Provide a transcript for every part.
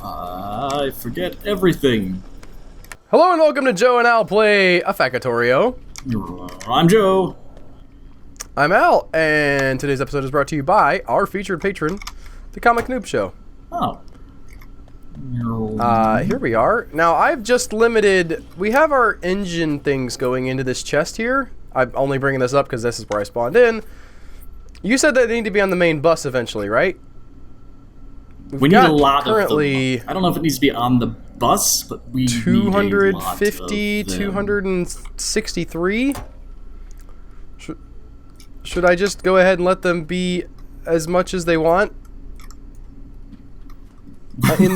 I forget everything. Hello and welcome to Joe and Al Play a Factorio. I'm Joe. I'm Al, and today's episode is brought to you by our featured patron, the Comic Noob Show. Oh. Here we are. Now, I've just limited... We have our engine things going into this chest here. I'm only bringing this up because this is where I spawned in. You said that they need to be on the main bus eventually, right? We need a lot currently of them. I don't know if it needs to be on the bus, but we 250, need a lot of them. 263. Should I just go ahead and let them be as much as they want?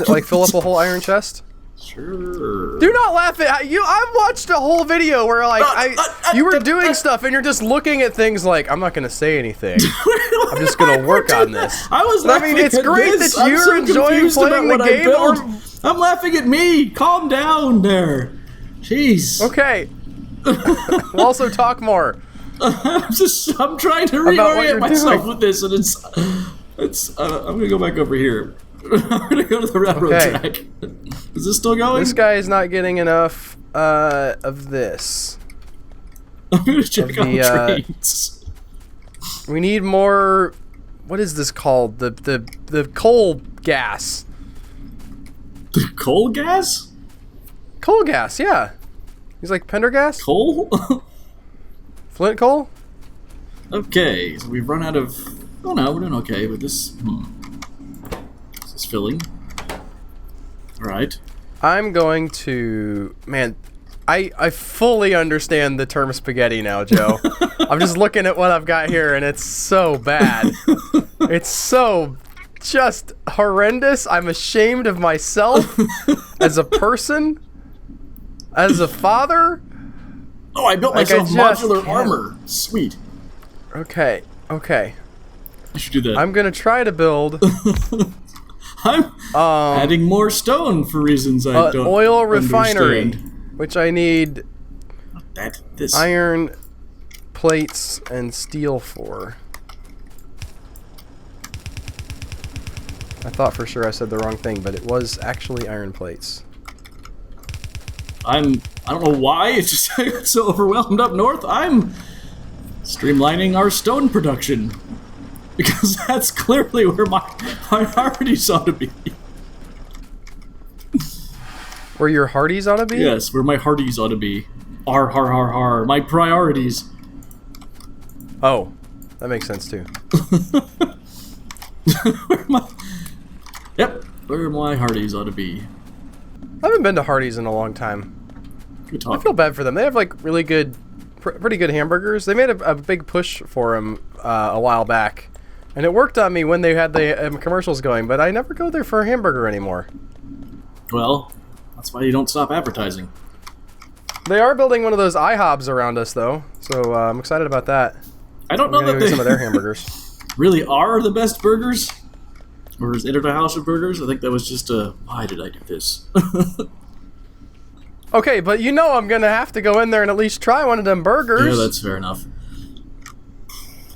Like fill up a whole iron chest? Sure. Do not laugh at you. I've watched a whole video where like you were doing stuff and you're just looking at things like I'm not gonna say anything. I'm just gonna work on this. I mean, it's great that you're enjoying playing the game. I'm laughing at me. Calm down there. Jeez. Okay. We'll also talk more. I'm trying to reorient myself with this, and I'm gonna go back over here. I'm gonna go to the railroad track. Is this still going? This guy is not getting enough of this. I'm gonna check on trains. We need more. What is this called? The coal gas. The coal gas? Coal gas, yeah. He's like Pendergast? Coal? Flint coal? Okay, so we've run out of... Oh no, we're doing okay with this. This is filling. Alright. I'm going to... Man, I fully understand the term spaghetti now, Joe. I'm just looking at what I've got here, and it's so bad. It's so just horrendous. I'm ashamed of myself as a person, as a father. Oh, I built myself modular armor. Sweet. Okay. I should do that. I'm gonna try to build. I'm adding more stone for reasons I don't oil refinery, understand. Which I need this iron plates and steel for. I thought for sure I said the wrong thing, but it was actually iron plates. I don't know why, it's just I got so overwhelmed up north. I'm streamlining our stone production. Because that's clearly where my priorities ought to be. Where your hearties ought to be? Yes, where my hearties ought to be. Har. My priorities. Oh, that makes sense too. Where my hearties ought to be. I haven't been to Hardee's in a long time. Good talk. I feel bad for them. They have like really good, pretty good hamburgers. They made a big push for them a while back, and it worked on me when they had the commercials going. But I never go there for a hamburger anymore. Well, that's why you don't stop advertising. They are building one of those IHOBs around us, though, so I'm excited about that. I don't know that they some of their hamburgers really are the best burgers. Or is it a house of burgers? I think that was just a... Why did I do this? Okay, but you know I'm gonna have to go in there and at least try one of them burgers. Yeah, that's fair enough.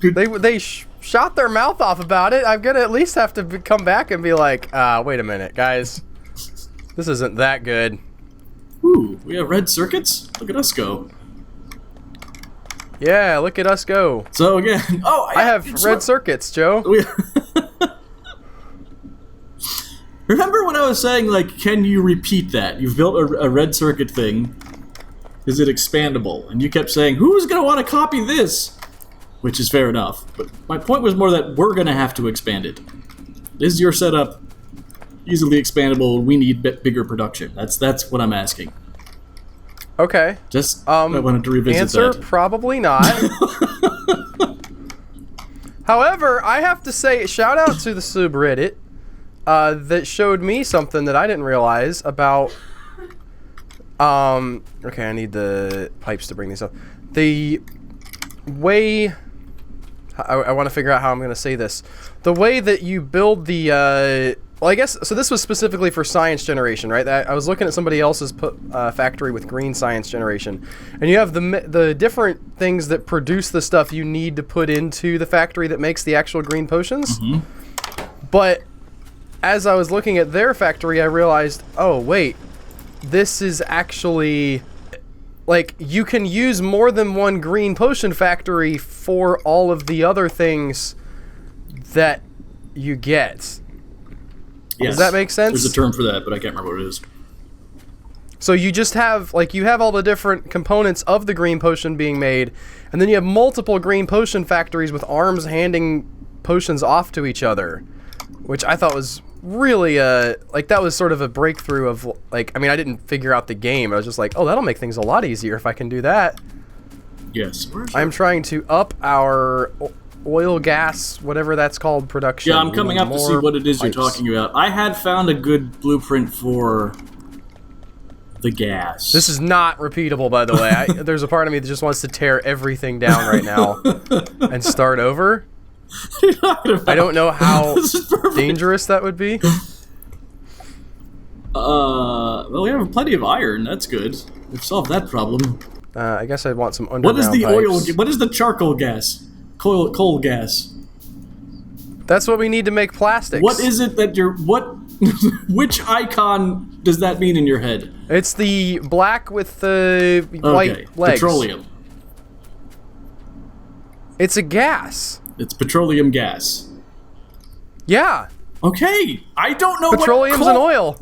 They shot their mouth off about it. I'm gonna at least have to come back and be like, wait a minute, guys. This isn't that good. Ooh, we have red circuits? Look at us go. Yeah, look at us go. So again... Oh, I have red circuits, Joe. Remember when I was saying, like, can you repeat that? You've built a red circuit thing. Is it expandable? And you kept saying, who's going to want to copy this? Which is fair enough. But my point was more that we're going to have to expand it. Is your setup easily expandable? We need bigger production. That's what I'm asking. Okay. Just, I wanted to revisit answer, that. Probably not. However, I have to say, shout out to the subreddit. That showed me something that I didn't realize about, okay, I need the pipes to bring these up. The way, I want to figure out how I'm going to say this. The way that you build the Well, I guess so. This was specifically for science generation, right? I was looking at somebody else's factory with green science generation, and you have the different things that produce the stuff you need to put into the factory that makes the actual green potions. But as I was looking at their factory, I realized, oh wait, this is actually like you can use more than one green potion factory for all of the other things that you get. Yes. Does that make sense? There's a term for that, but I can't remember what it is. So you just have, like, you have all the different components of the green potion being made, and then you have multiple green potion factories with arms handing potions off to each other, which I thought was really, like, that was sort of a breakthrough of, like, I mean, I didn't figure out the game. I was just like, oh, that'll make things a lot easier if I can do that. Yes. I'm trying to up our oil, gas, whatever that's called, production. Yeah, I'm coming up to see what it is you're talking about. I had found a good blueprint for the gas. This is not repeatable, by the way. There's a part of me that just wants to tear everything down right now and start over. I don't know how dangerous that would be. Well, we have plenty of iron. That's good. We've solved that problem. I guess I'd want some underground What is the pipes. oil? What is the charcoal gas? Coal gas. That's what we need to make plastics. What is it that you're... What... Which icon does that mean in your head? It's the black with the white legs. Petroleum. It's a gas. It's petroleum gas. Yeah. Okay. I don't know Petroleum's what an oil.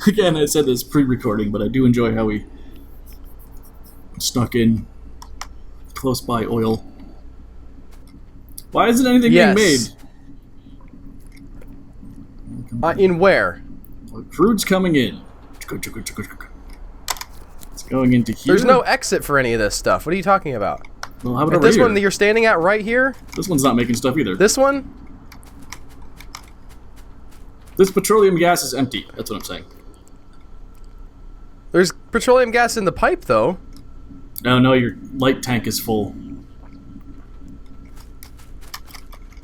Again, I said this pre-recording, but I do enjoy how we snuck in close by oil. Why isn't anything being made? In where? Crude's coming in. It's going into here. There's no exit for any of this stuff. What are you talking about? Well, how about Like over this here? one that you're standing at right here? This one's not making stuff either. This one? This petroleum gas is empty. That's what I'm saying. There's petroleum gas in the pipe, though. No, your light tank is full.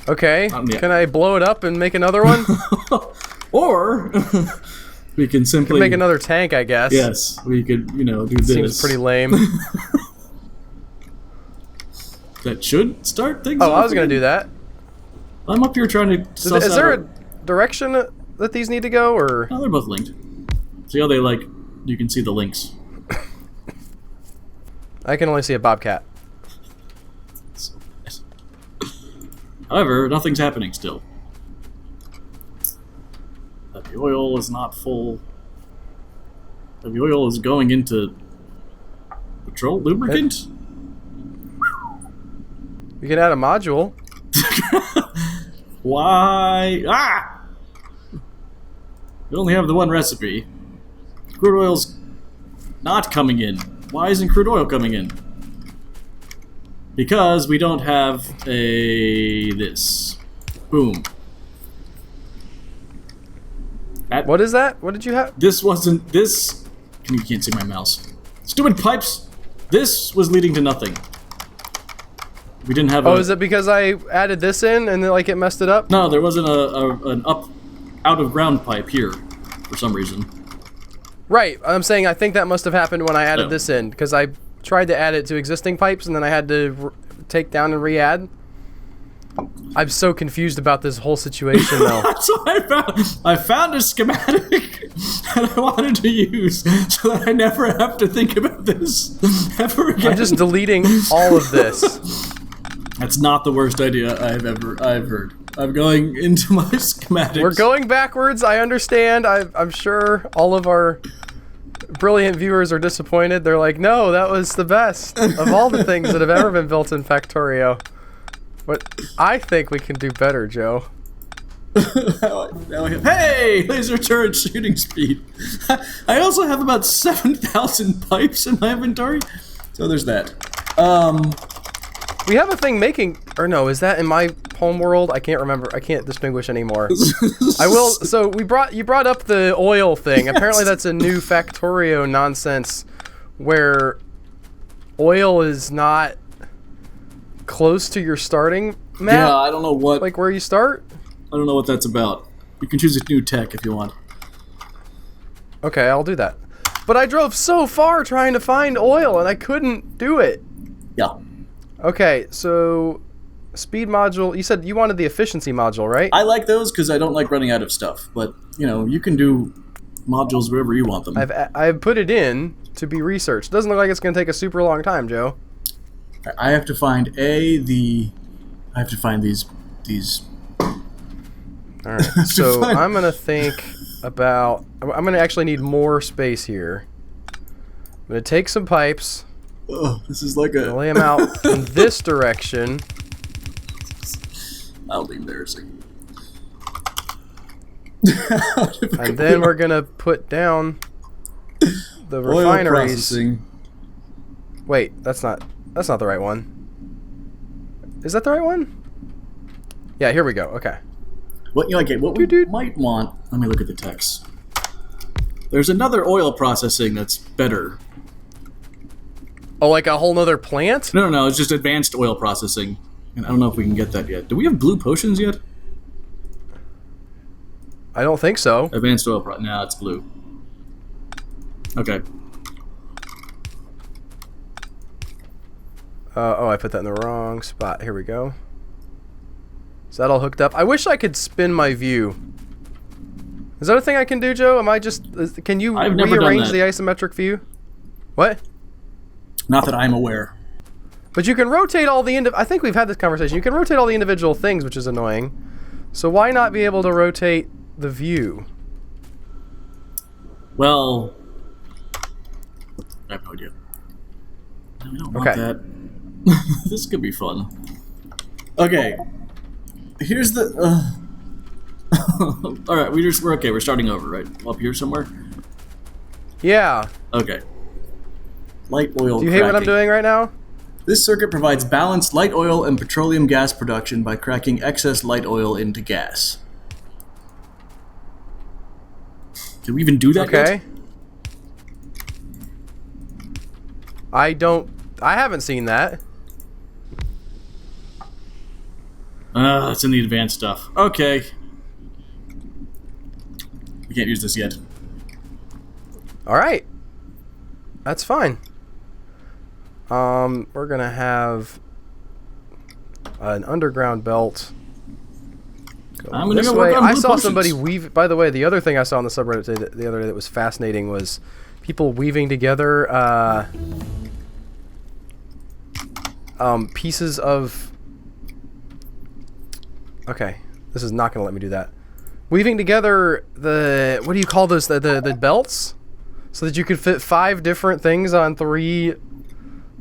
Okay. Can I blow it up and make another one? Or we can simply make another tank, I guess. Yes, we could, do this. Seems pretty lame. That should start things. Oh, I was gonna do that. I'm up here trying to. Is there a direction that these need to go, or? No, they're both linked. See how they you can see the links. I can only see a bobcat. However, nothing's happening still. The oil is not full. The oil is going into petrol lubricant. You can add a module. Why? Ah! We only have the one recipe. Crude oil's not coming in. Why isn't crude oil coming in? Because we don't have this. Boom. What is that? What did you have? This wasn't this. You can't see my mouse. Stupid pipes. This was leading to nothing. We didn't have. Oh, is it because I added this in and then, it messed it up? No, there wasn't an out of ground pipe here for some reason. Right. I'm saying I think that must have happened when I added this in, because I tried to add it to existing pipes and then I had to take down and re-add. I'm so confused about this whole situation, though. That's what I found a schematic that I wanted to use so that I never have to think about this ever again. I'm just deleting all of this. That's not the worst idea I've heard. I'm going into my schematics. We're going backwards. I understand. I'm sure all of our brilliant viewers are disappointed. They're like, no, that was the best of all the things that have ever been built in Factorio. But I think we can do better, Joe. Hey! Laser turret shooting speed. I also have about 7,000 pipes in my inventory. So there's that. We have a thing making... Or no, is that in my home world? I can't remember. I can't distinguish anymore. I will... So you brought up the oil thing. Yes. Apparently that's a new Factorio nonsense where oil is not close to your starting map? Yeah, I don't know what. Like where you start? I don't know what that's about. You can choose a new tech if you want. Okay, I'll do that. But I drove so far trying to find oil and I couldn't do it. Yeah. Okay, so speed module. You said you wanted the efficiency module, right? I like those because I don't like running out of stuff. But, you know, you can do modules wherever you want them. I've put it in to be researched. Doesn't look like it's going to take a super long time, Joe. I have to find I have to find these. All right. So I'm going to think about. I'm going to actually need more space here. I'm going to take some pipes. Oh, this is like a. Lay them out in this direction. That'll be embarrassing. And then we're going to put down the Oil refineries. processing. Wait, that's not the right one. Is that the right one? Yeah, here we go. Okay. What we might want. Let me look at the text. There's another oil processing that's better. Oh, like a whole nother plant? No. It's just advanced oil processing, and I don't know if we can get that yet. Do we have blue potions yet? I don't think so. Advanced oil no, it's blue. Okay. Oh, I put that in the wrong spot. Here we go. Is that all hooked up? I wish I could spin my view. Is that a thing I can do, Joe? Can you I've never done rearrange that. the isometric view? What? Not that I'm aware. But you can rotate all the I think we've had this conversation. You can rotate all the individual things, which is annoying. So why not be able to rotate the view? Well, I have no idea. No, we don't want that. This could be fun. Okay. Here's the. All right, we're okay. We're starting over, right? Up here somewhere. Yeah. Okay. Light oil. Do you hate what I'm doing right now? This circuit provides balanced light oil and petroleum gas production by cracking excess light oil into gas. Did we even do that yet? I haven't seen that. It's in the advanced stuff. Okay. We can't use this yet. Alright. That's fine. We're gonna have an underground belt. I'm gonna go work on I blue saw potions. somebody weave. By the way, the other thing I saw on the subreddit the other day that was fascinating was people weaving together pieces of. Okay, this is not gonna let me do that. Weaving together the what do you call those the belts, so that you could fit 5 different things on 3.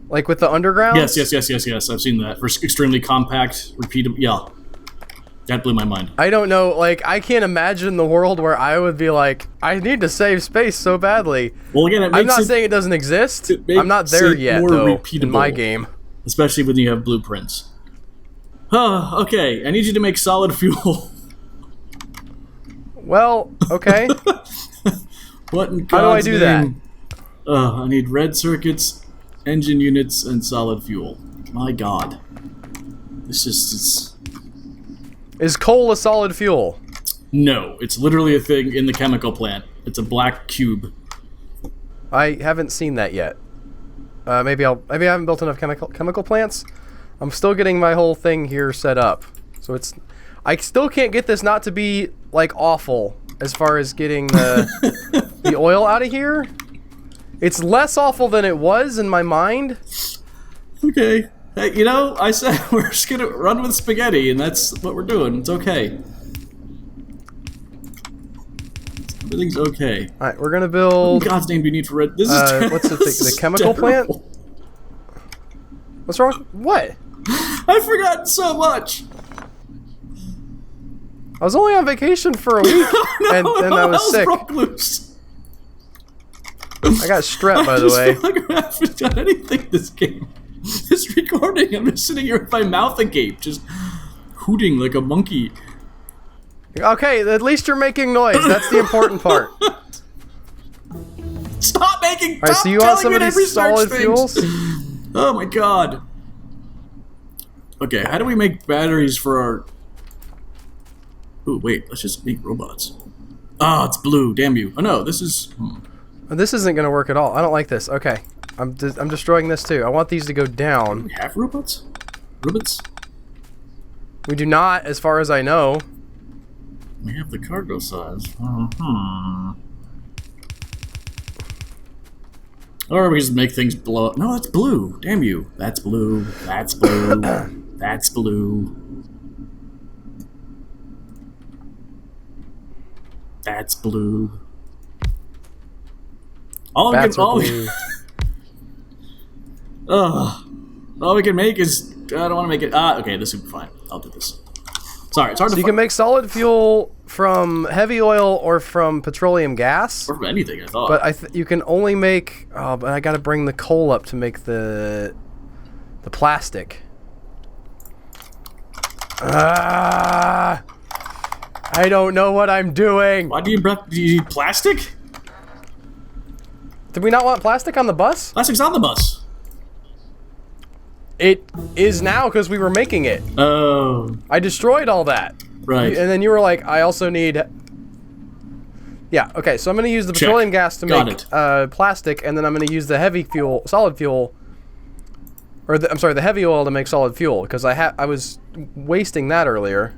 Like with the underground? Yes. I've seen that. For extremely compact, repeatable. Yeah. That blew my mind. I don't know. Like, I can't imagine the world where I would be like, I need to save space so badly. Well, again, I'm not saying it doesn't exist. I'm not there yet, though, in my game. Especially when you have blueprints. Okay. I need you to make solid fuel. Well, okay. What in God's How do I do name? I need red circuits, engine units, and solid fuel. My God. This just Is coal a solid fuel? No, it's literally a thing in the chemical plant. It's a black cube. I haven't seen that yet. Maybe I haven't built enough chemical plants. I'm still getting my whole thing here set up. So I still can't get this not to be like awful as far as getting the oil out of here. It's less awful than it was in my mind. Okay. Hey, you know, I said we're just gonna run with spaghetti, and that's what we're doing. It's okay. Everything's okay. All right, we're gonna build. What in God's name do you need for red? This is what's the thing? The chemical plant? What's wrong? What? I've forgotten so much. I was only on vacation for a week, and I was sick. Broke loose. I got strep, by the way. I feel like I haven't done anything this game. This recording, I'm just sitting here with my mouth agape, just hooting like a monkey. Okay, at least you're making noise. That's the important part. Stop making. All right, so you want some of these solid fuels? Oh my God. Okay, how do we make batteries for our... Ooh, wait, let's just make robots. Ah, it's blue, damn you. Oh no, this is... This isn't going to work at all. I don't like this. Okay. I'm destroying this too. I want these to go down. We have robots? Robots? We do not, as far as I know. We have the cargo size. Or we just make things blow up. No, that's blue. Damn you. That's blue. That's blue. That's blue. That's blue. All we can make is... I don't want to make it... okay, this will be fine. I'll do this. Sorry, it's hard to... So you can make solid fuel from heavy oil or from petroleum gas? Or from anything, I thought. But you can only make... Oh, but I gotta bring the coal up to make the plastic. I don't know what I'm doing. Why do you need plastic? Did we not want plastic on the bus? Plastic's on the bus. It is now because we were making it. Oh. I destroyed all that. Right. And then you were like, I also need... Yeah, okay, so I'm going to use the petroleum gas to make plastic, and then I'm going to use the heavy fuel, solid fuel, or the heavy oil to make solid fuel, because I was wasting that earlier.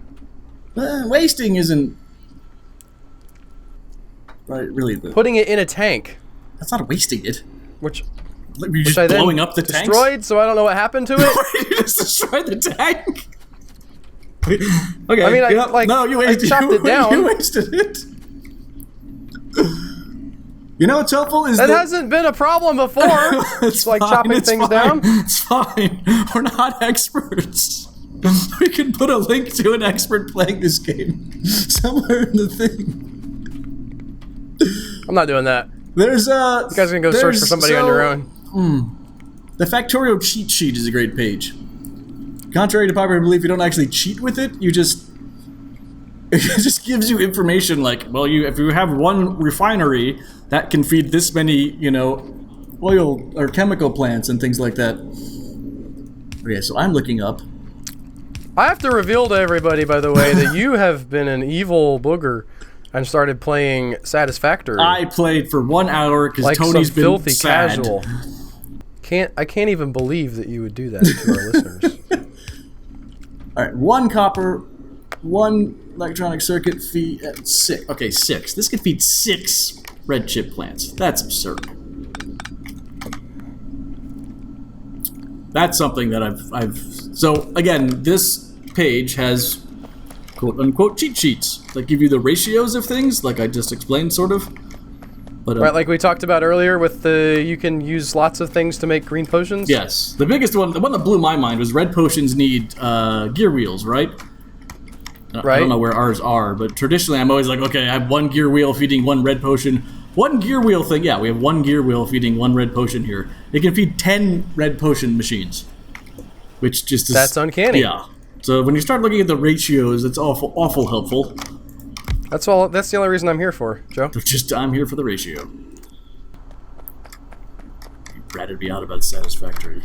Wasting isn't... Right, really. Putting it in a tank. That's not wasting it. Which you're just blowing up the tank. Destroyed, so I don't know what happened to it. You just destroyed the tank. Okay. I mean, no, you wasted. I chopped it down. You wasted it. You know what's helpful is that hasn't been a problem before. It's like fine, chopping things down. It's fine. We're not experts. We can put a link to an expert playing this game somewhere in the thing. I'm not doing that. There's you guys are gonna go search for somebody on your own. The Factorio cheat sheet is a great page. Contrary to popular belief, you don't actually cheat with it. It just gives you information like, well, if you have one refinery, that can feed this many, oil or chemical plants and things like that. Okay, so I'm looking up. I have to reveal to everybody, by the way, that you have been an evil booger and started playing Satisfactory. I played for 1 hour because like Tony's some been filthy sad. Casual. I can't even believe that you would do that to our listeners. All right, 1 copper, 1 electronic circuit feed 6. Okay, 6. This could feed 6 red chip plants. That's absurd. That's something that I've. So again, this page has quote unquote cheat sheets that give you the ratios of things, like I just explained, sort of. But, right, like we talked about earlier with you can use lots of things to make green potions? Yes. The biggest one, the one that blew my mind was red potions need gear wheels, right? Right. I don't know where ours are, but traditionally I'm always like, okay, I have 1 gear wheel feeding 1 red potion. 1 gear wheel thing, yeah, we have 1 gear wheel feeding 1 red potion here. It can feed 10 red potion machines. Which just is... That's uncanny. Yeah. So when you start looking at the ratios, it's awful helpful. That's all. That's the only reason I'm here for, Joe. I'm here for the ratio. You ratted me out about Satisfactory.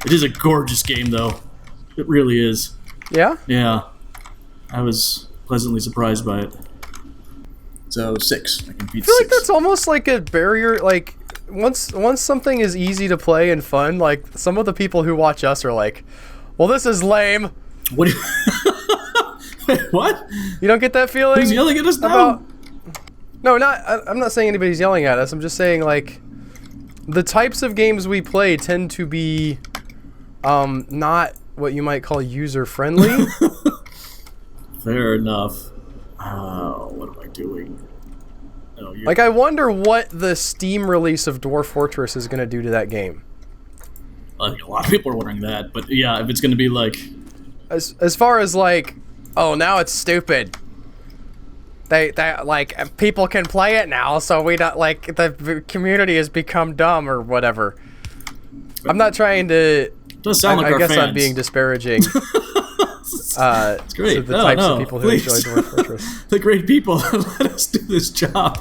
It is a gorgeous game, though. It really is. Yeah? Yeah. I was pleasantly surprised by it. So 6. I can beat 6. I feel like that's almost like a barrier. Like once something is easy to play and fun, like some of the people who watch us are like, "Well, this is lame." What? What? You don't get that feeling? Who's yelling at us now? No, I'm not saying anybody's yelling at us. I'm just saying like the types of games we play tend to be not what you might call user friendly. Fair enough. What am I doing? Oh, like I wonder what the Steam release of Dwarf Fortress is going to do to that game. I think a lot of people are wondering that, but yeah, if it's going to be like as far as like, oh, now it's stupid. They like people can play it now, so we don't like the community has become dumb or whatever. I'm not trying to. Does sound like I our guess fans. I'm being disparaging. It's great. To the types of people who enjoy Dwarf Fortress. The great people let us do this job.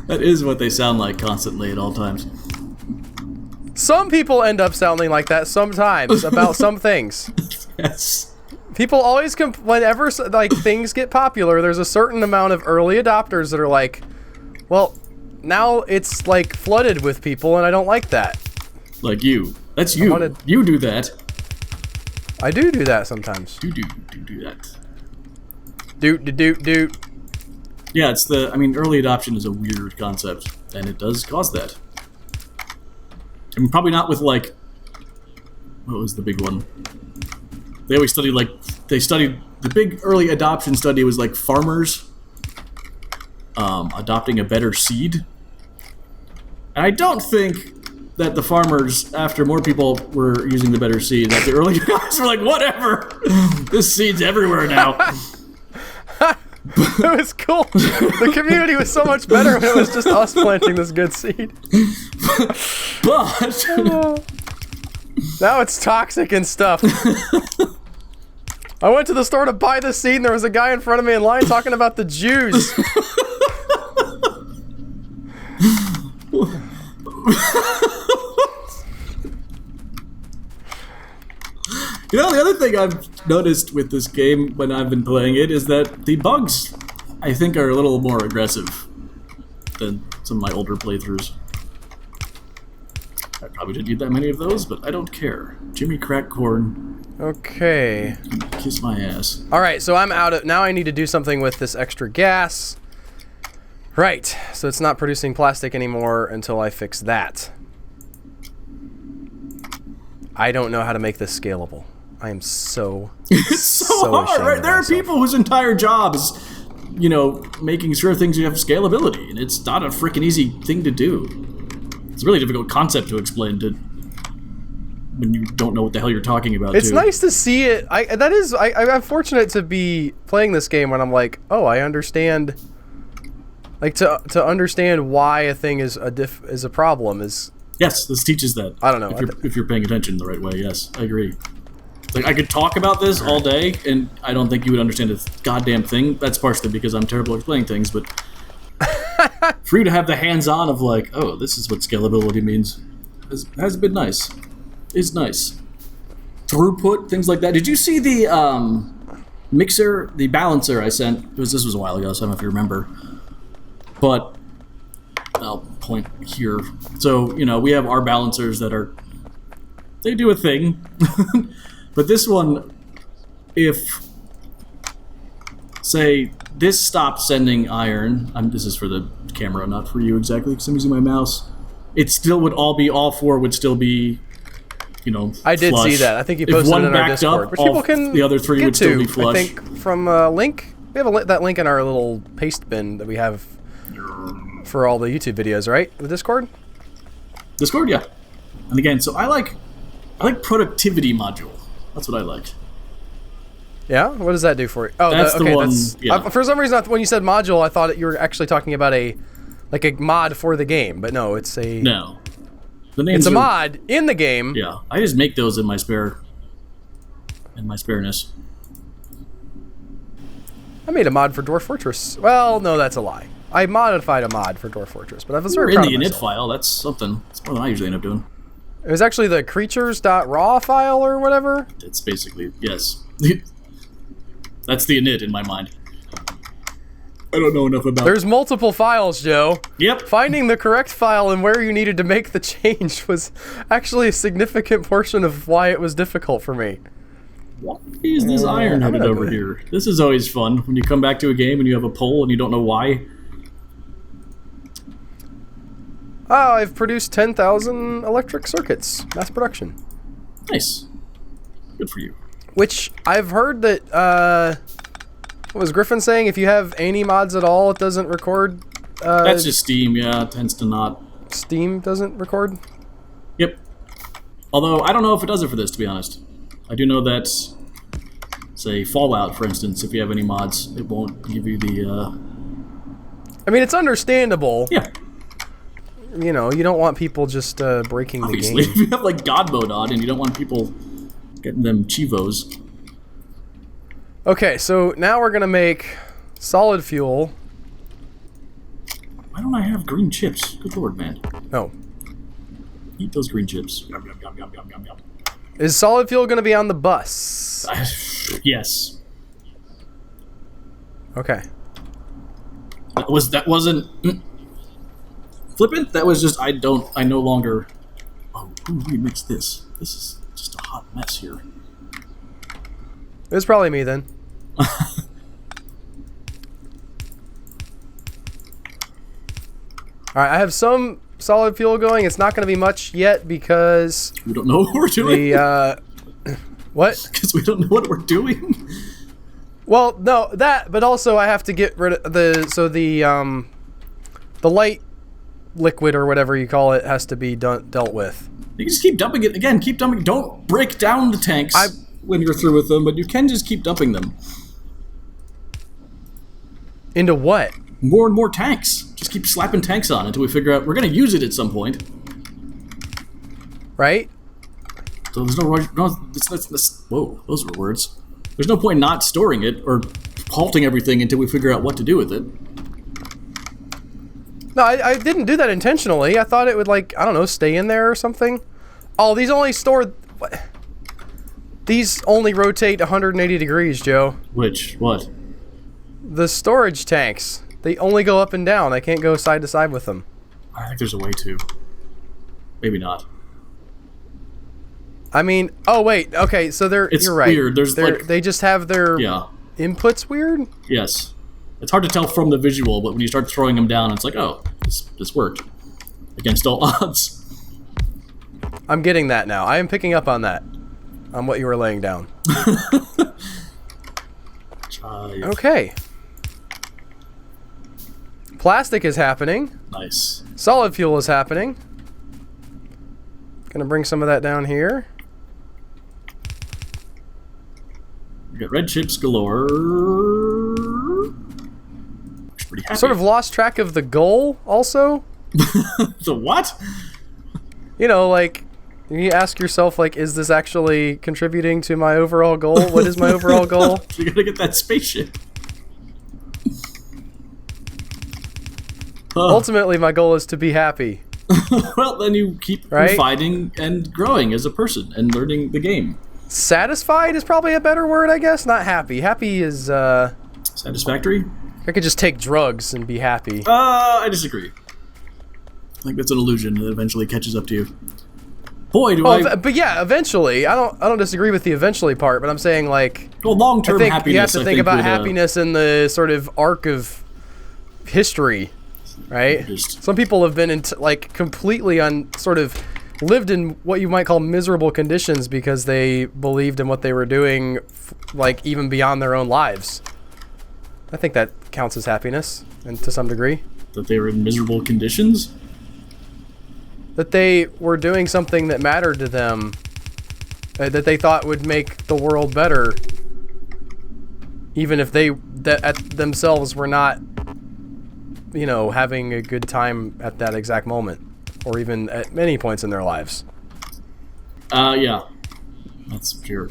That is what they sound like constantly at all times. Some people end up sounding like that sometimes about some things. Yes. People always whenever like things get popular, there's a certain amount of early adopters that are like, well, now it's like flooded with people, and I don't like that. Like you. That's you. You do that. I do that sometimes. You do that. Do. Yeah, it's the. I mean, early adoption is a weird concept, and it does cause that. I mean, probably not with like. What was the big one? They always studied the big early adoption study was like farmers adopting a better seed. And I don't think that the farmers, after more people were using the better seed, that the early guys were like, whatever, this seed's everywhere now. It was cool. The community was so much better when it was just us planting this good seed. But now it's toxic and stuff. I went to the store to buy this seed, and there was a guy in front of me in line talking about the Jews. You know, the other thing I've noticed with this game when I've been playing it is that the bugs, I think, are a little more aggressive than some of my older playthroughs. I probably didn't need that many of those, but I don't care. Jimmy Crack Corn. Okay. Kiss my ass. Alright, so I'm out of... Now I need to do something with this extra gas. Right, so it's not producing plastic anymore until I fix that. I don't know how to make this scalable. I am so... It's so hard, right? There are people whose entire job is, you know, making sure things have scalability, and it's not a freaking easy thing to do. It's a really difficult concept to explain to when you don't know what the hell you're talking about. It's nice to see it. I'm fortunate to be playing this game when I'm like, oh, I understand. Like to understand why a thing is a problem is. Yes, this teaches that. I don't know if you're paying attention the right way. Yes, I agree. Like I could talk about this all day, and I don't think you would understand a goddamn thing. That's partially because I'm terrible at explaining things, but. For you to have the hands-on of like, oh, this is what scalability means, has been nice. It's nice. Throughput, things like that. Did you see the mixer, the balancer I sent? This was a while ago, so I don't know if you remember. But I'll point here. So, you know, we have our balancers that they do a thing. But this one, if, say, this stopped sending iron. This is for the camera, not for you exactly, because I'm using my mouse. It still would all four would still be, you know, I did flush. see that. I think you posted it in our Discord, which people can the other three would still be flush. I think from a link. We have that link in our little paste bin that we have for all the YouTube videos, right? The Discord? Discord, yeah. And again, so I like productivity module. That's what I like. Yeah? What does that do for you? Oh, that's okay, the one. Yeah. For some reason, when you said module, I thought you were actually talking about a mod for the game, but no, it's a... No. It's a mod in the game. Yeah. I just make those in my spareness. I made a mod for Dwarf Fortress. Well, no, that's a lie. I modified a mod for Dwarf Fortress, but I was very proud of myself. In the init file, that's something. That's more than I usually end up doing. It was actually the creatures.raw file or whatever? It's basically, yes. That's the init in my mind. I don't know enough about... There's multiple files, Joe. Yep. Finding the correct file and where you needed to make the change was actually a significant portion of why it was difficult for me. Why is this iron hooded over here? This is always fun when you come back to a game and you have a poll and you don't know why. Oh, I've produced 10,000 electric circuits. Mass production. Nice. Good for you. Which, I've heard that, what was Griffin saying? If you have any mods at all, it doesn't record? That's just Steam, yeah. It tends to not. Steam doesn't record? Yep. Although, I don't know if it does it for this, to be honest. I do know that, say, Fallout, for instance, if you have any mods, it won't give you the, I mean, it's understandable. Yeah. You know, you don't want people just breaking Obviously, the game. if you have, like, God mode on and you don't want people getting them chivos. Okay, so now we're gonna make solid fuel. Why don't I have green chips? Good lord, man. Oh. Eat those green chips. Yum, yum, yum, yum, yum, yum, yum. Is solid fuel going to be on the bus? Yes. Okay. That wasn't flippant. That was just I no longer. Oh, who remixed this? This is just a hot mess here. It was probably me then. Alright, I have some solid fuel going. It's not going to be much yet because... We don't know what we're doing. What? Because we don't know what we're doing. Well, no, that, but also I have to get rid of the light liquid or whatever you call it has to be dealt with. You can just keep dumping it. Again, keep dumping. Don't break down the tanks when you're through with them, but you can just keep dumping them. Into what? More and more tanks. Just keep slapping tanks on until we figure out we're going to use it at some point. Right? So there's no... Whoa, those were words. There's no point not storing it or halting everything until we figure out what to do with it. No, I didn't do that intentionally. I thought it would, like, I don't know, stay in there or something. Oh, these only store... What? These only rotate 180 degrees, Joe. Which? What? The storage tanks. They only go up and down. I can't go side to side with them. I think there's a way to. Maybe not. I mean, oh wait, okay, so you're right. Weird. They just have their inputs weird? Yes. It's hard to tell from the visual, but when you start throwing them down, it's like, oh, this worked. Against all odds. I'm getting that now. I am picking up on that. On what you were laying down. Okay. Plastic is happening. Nice. Solid fuel is happening. Gonna bring some of that down here. We got red chips galore. Looks pretty happy. Sort of lost track of the goal also. The what? You know, like, you ask yourself, like, is this actually contributing to my overall goal? What is my overall goal? You gotta get that spaceship. Ultimately, my goal is to be happy. Well, then you keep refining and growing as a person and learning the game. Satisfied is probably a better word, I guess. Not happy. Happy is, Satisfactory? I could just take drugs and be happy. I disagree. I think that's an illusion that eventually catches up to you. Boy, But yeah, eventually. I don't disagree with the eventually part, but I'm saying, like... Well, long-term happiness, you have to think about happiness in the sort of arc of history, right? Some people have been completely sort of lived in what you might call miserable conditions because they believed in what they were doing, like, even beyond their own lives. I think that counts as happiness, and to some degree. That they were in miserable conditions? That they were doing something that mattered to them, that they thought would make the world better, even if they themselves were not, you know, having a good time at that exact moment, or even at many points in their lives. Yeah, that's pure.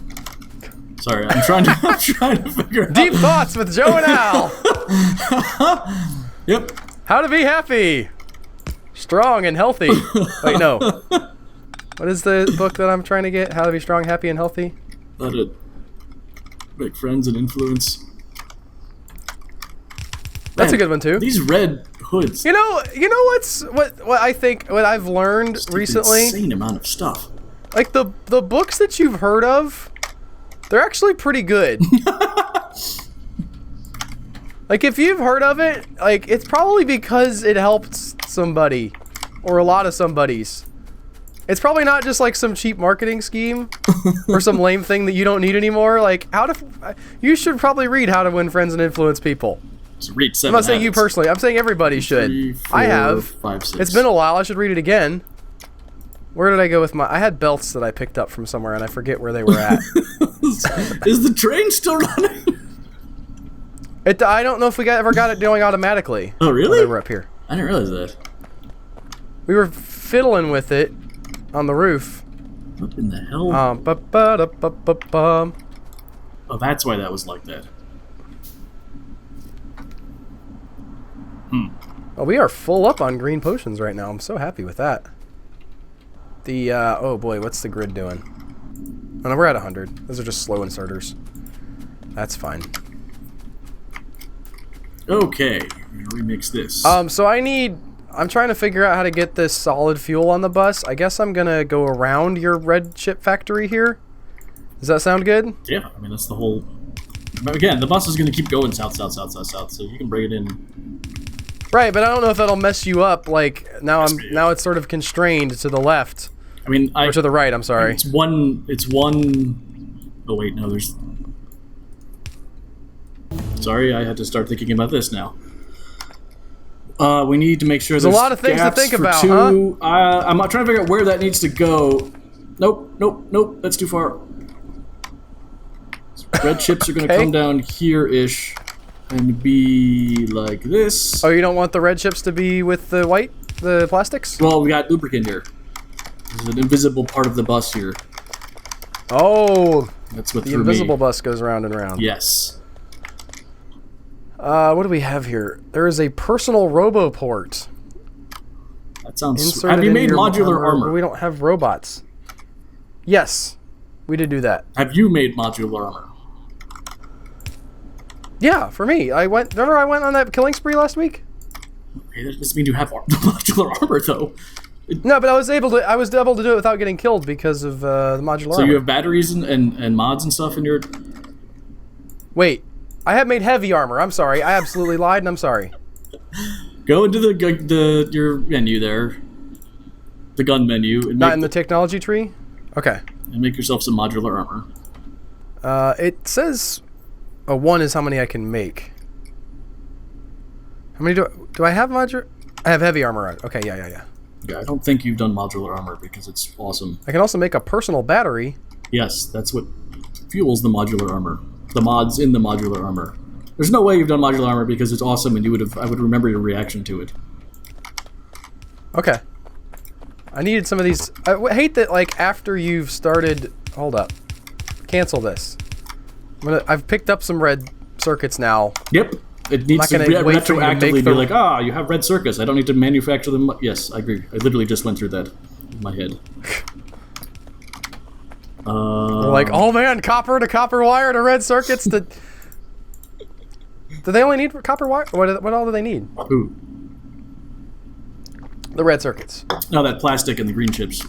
Sorry, I'm trying to figure out. Deep thoughts with Joe and Al. Yep. How to be happy. Strong and healthy. Wait, no. What is the book that I'm trying to get? How to be strong, happy, and healthy? How to make friends and influence. That's a good one too. These red hoods. You know what I think, what I've learned recently. Insane amount of stuff. Like the books that you've heard of, they're actually pretty good. Like, if you've heard of it, like, it's probably because it helped somebody. Or a lot of somebodies. It's probably not just, like, some cheap marketing scheme. Or some lame thing that you don't need anymore. Like, you should probably read How to Win Friends and Influence People. Just read 7 I'm not saying you personally. I'm saying everybody should. 3, 4, I have. 5, 6. It's been a while. I should read it again. Where did I go with I had belts that I picked up from somewhere, and I forget where they were at. Is the train still running? I don't know if we ever got it going automatically. Oh, really? They were up here. I didn't realize that. We were fiddling with it on the roof. What in the hell? Oh, that's why that was like that. Oh, we are full up on green potions right now. I'm so happy with that. The, oh boy, what's the grid doing? Oh no, we're at 100. Those are just slow inserters. That's fine. Okay, remix this. So I'm trying to figure out how to get this solid fuel on the bus. I guess I'm gonna go around your red chip factory here. Does that sound good? Yeah, I mean, that's the whole... But again, the bus is going to keep going south, south, south, south, south, so you can bring it in... Right, but I don't know if that'll mess you up, like, now it's sort of constrained to the left. I mean, or to the right, I'm sorry. It's one... Oh wait, no, there's... Sorry, I had to start thinking about this now. We need to make sure there's a lot of things to think about, huh? I'm trying to figure out where that needs to go. Nope, nope, nope, that's too far. Red chips are going to come down here-ish and be like this. Oh, you don't want the red chips to be with the white, the plastics? Well, we got lubricant here. There's an invisible part of the bus here. Oh, that's what the invisible bus goes round and round. Yes. What do we have here? There is a personal RoboPort. That sounds... Have you made modular armor? We don't have robots. Yes, we did do that. Have you made modular armor? Yeah, for me. Remember I went on that killing spree last week? Okay, that doesn't mean you have modular armor, though. No, but I was able to do it without getting killed because of the modular armor. So you have batteries and mods and stuff in your... Wait, I have made heavy armor. I'm sorry. I absolutely lied, and I'm sorry. Go into your menu there. The gun menu. And Not in the technology tree? Okay. And make yourself some modular armor. It says... A 1 is how many I can make. How many do I have modular? I have heavy armor on. Okay, yeah. Yeah, I don't think you've done modular armor because it's awesome. I can also make a personal battery. Yes, that's what fuels the modular armor. The mods in the modular armor. There's no way you've done modular armor because it's awesome and I would remember your reaction to it. Okay. I needed some of these. I hate that, like, after you've started... Hold up. Cancel this. I've picked up some red circuits now. Yep. It needs to retroactively be like, you have red circuits. I don't need to manufacture them. Yes, I agree. I literally just went through that in my head. They're like, oh man, copper to copper wire to red circuits to... Do they only need copper wire? What all do they need? Who? The red circuits. No, that plastic and the green chips.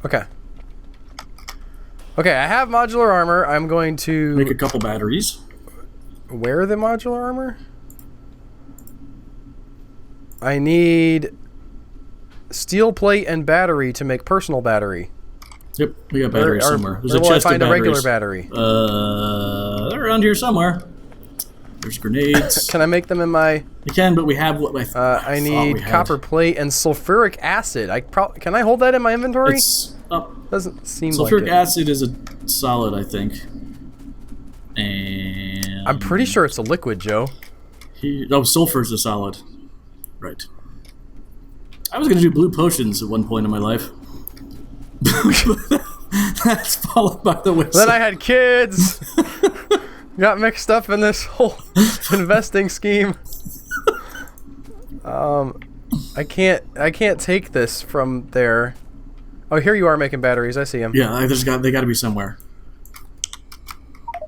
Okay. Okay, I have modular armor. I'm going to... Make a couple batteries. Where the modular armor? I need steel plate and battery to make personal battery. Yep, we got batteries somewhere. There's where a will chest I find of a regular batteries. battery? They're around here somewhere. There's grenades. Can I make them in my... You can, but we have what I need copper plate and sulfuric acid. Can I hold that in my inventory? It's up. Doesn't seem like it. Sulfuric acid is a solid, I think. And... I'm pretty sure it's a liquid, Joe. Sulfur's a solid. Right. I was going to do blue potions at one point in my life. That's followed by the wayside. Then I had kids. Got mixed up in this whole investing scheme. I can't take this from there. Oh, here you are making batteries. I see them. Yeah, they got to be somewhere.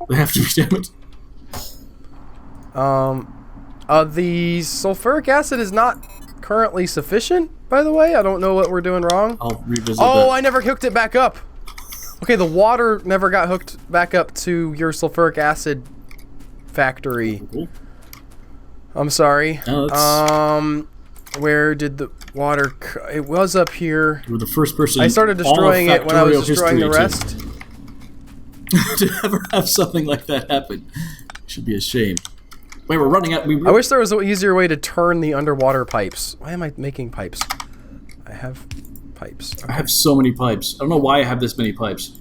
They have to be, damn it. The sulfuric acid is not currently sufficient, by the way. I don't know what we're doing wrong. I'll revisit that. I I never hooked it back up. Okay, the water never got hooked back up to your sulfuric acid factory. Cool. I'm sorry. No, where did the water... It was up here. You were the first person... I started destroying it when I was destroying the rest. To ever have something like that happen. It should be a shame. Wait, we're running out... I wish there was an easier way to turn the underwater pipes. Why am I making pipes? I have pipes. Okay. I have so many pipes. I don't know why I have this many pipes.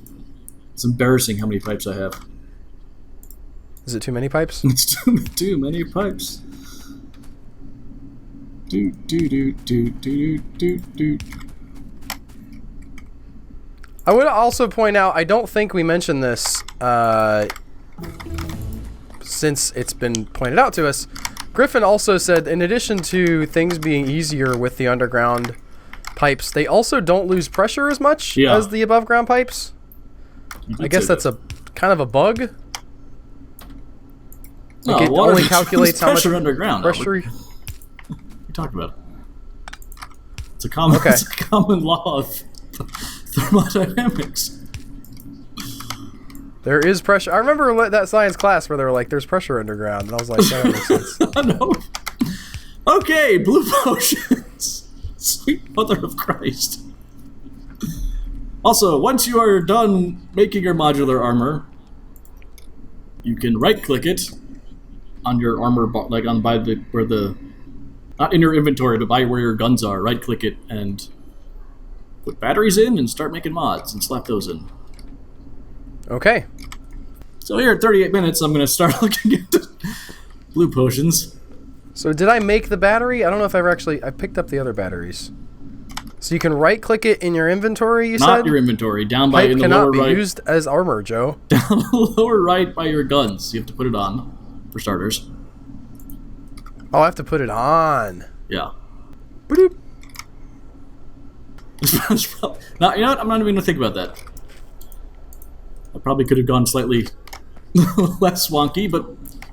It's embarrassing how many pipes I have. Is it too many pipes? It's too many pipes. Do. I would also point out, I don't think we mentioned this, since it's been pointed out to us. Griffin also said, in addition to things being easier with the underground pipes, they also don't lose pressure as much as the above ground pipes. I guess that's a kind of a bug. Like it only calculates how much underground. pressure. You talked about it. It's a common law of thermodynamics. There is pressure. I remember that science class where they were like, "There's pressure underground," and I was like, "That makes sense." No. Okay, blue potions. Sweet mother of Christ. Also, once you are done making your modular armor, you can right-click it on your armor, like not in your inventory, but by where your guns are. Right-click it and put batteries in and start making mods and slap those in. Okay. So here at 38 minutes, I'm going to start looking at blue potions. So did I make the battery? I don't know if I picked up the other batteries. So you can right-click it in your inventory, you said? Not your inventory. Down by in the lower right. Cannot be used as armor, Joe. Down the lower right by your guns. You have to put it on, for starters. Oh, I have to put it on. Yeah. Boop. Now, you know what? I'm not even going to think about that. I probably could have gone slightly less wonky, but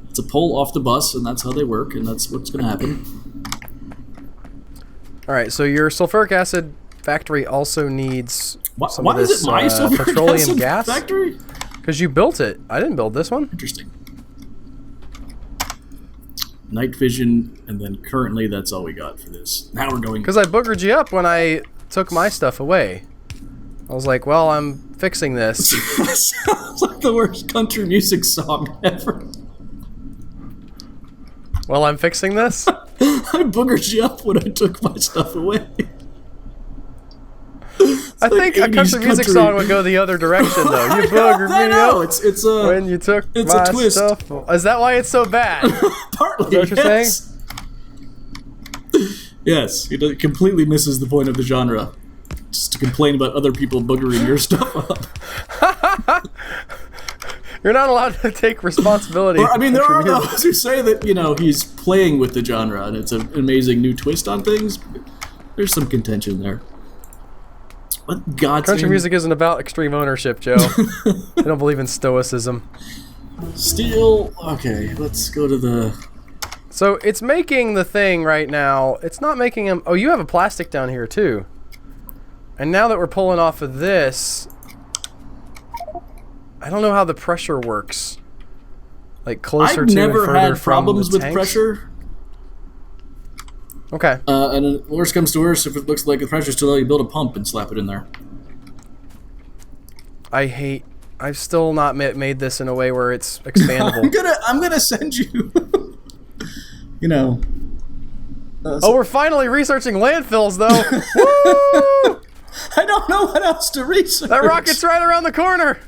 it's a pull off the bus, and that's how they work, and that's what's going to happen. All right, so your sulfuric acid factory also needs some why of this is it my sulfuric petroleum acid gas factory? Because you built it. I didn't build this one. Interesting. Night vision, and then currently that's all we got for this. Now we're going... Because I boogered you up when I took my stuff away. I was like, well, I'm fixing this. Sounds like the worst country music song ever. Well, I'm fixing this? I boogered you up when I took my stuff away. I think a country music song would go the other direction, though. You boogered me up it's a, when you took it's my a twist. stuff. Is that why it's so bad? Partly, is that what you're yes. saying? Yes, it completely misses the point of the genre. Just to complain about other people boogering your stuff up. You're not allowed to take responsibility. Well, I mean, there are those who say that, you know, he's playing with the genre and it's an amazing new twist on things. There's some contention there. What God's Country music isn't about extreme ownership, Joe. I don't believe in stoicism. Steel. Okay, let's go to the... So it's making the thing right now. It's not making them... Oh, you have a plastic down here, too. And now that we're pulling off of this... I don't know how the pressure works. Like closer I've to never and further had from problems the with tanks? pressure. Okay. And then worst comes to worst, if it looks like the pressure's too low, you build a pump and slap it in there. I've still not made this in a way where it's expandable. I'm gonna send you. You know. Oh, we're finally researching landfills, though. Woo! I don't know what else to research. That rocket's right around the corner.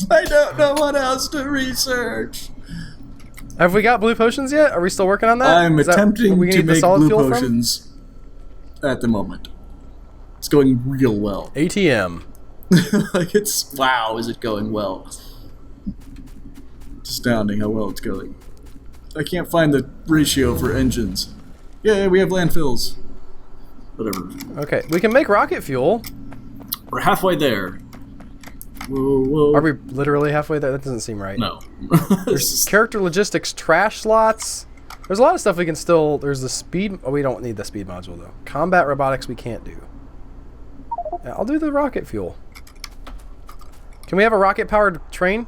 I don't know what else to research. Have we got blue potions yet? Are we still working on that? I'm attempting to make blue potions at the moment. It's going real well. ATM. Like it's... Wow, is it going well. It's astounding how well it's going. I can't find the ratio for engines. Yeah, we have landfills. Whatever. Okay, we can make rocket fuel. We're halfway there. Whoa, whoa. Are we literally halfway there? That doesn't seem right. No. There's character logistics trash slots. There's a lot of stuff we can still... There's the speed... Oh, we don't need the speed module, though. Combat robotics we can't do. Yeah, I'll do the rocket fuel. Can we have a rocket-powered train?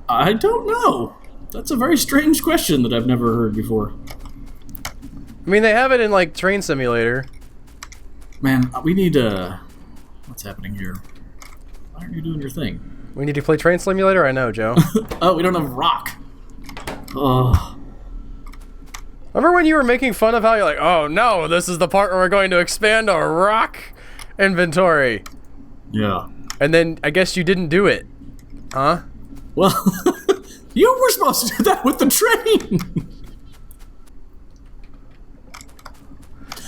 I don't know. That's a very strange question that I've never heard before. I mean, they have it in, like, Train Simulator. Man, we need what's happening here? Why aren't you doing your thing? We need to play Train Simulator? I know, Joe. Oh, we don't have rock. Oh. Remember when you were making fun of how you're like, oh no, this is the part where we're going to expand our rock inventory. Yeah. And then I guess you didn't do it. Huh? Well, you were supposed to do that with the train.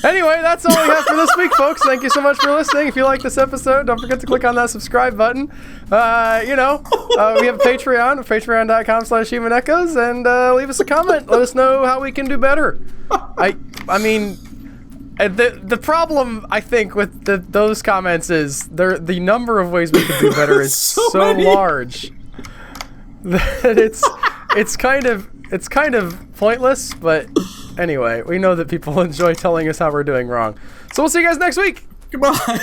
Anyway, that's all we have for this week, folks. Thank you so much for listening. If you like this episode, don't forget to click on that subscribe button. We have a Patreon, patreon.com/humanechoes, and leave us a comment. Let us know how we can do better. I mean, And the problem, I think, with those comments is the number of ways we could do better is so large that it's kind of pointless. But anyway, we know that people enjoy telling us how we're doing wrong. So we'll see you guys next week. Goodbye.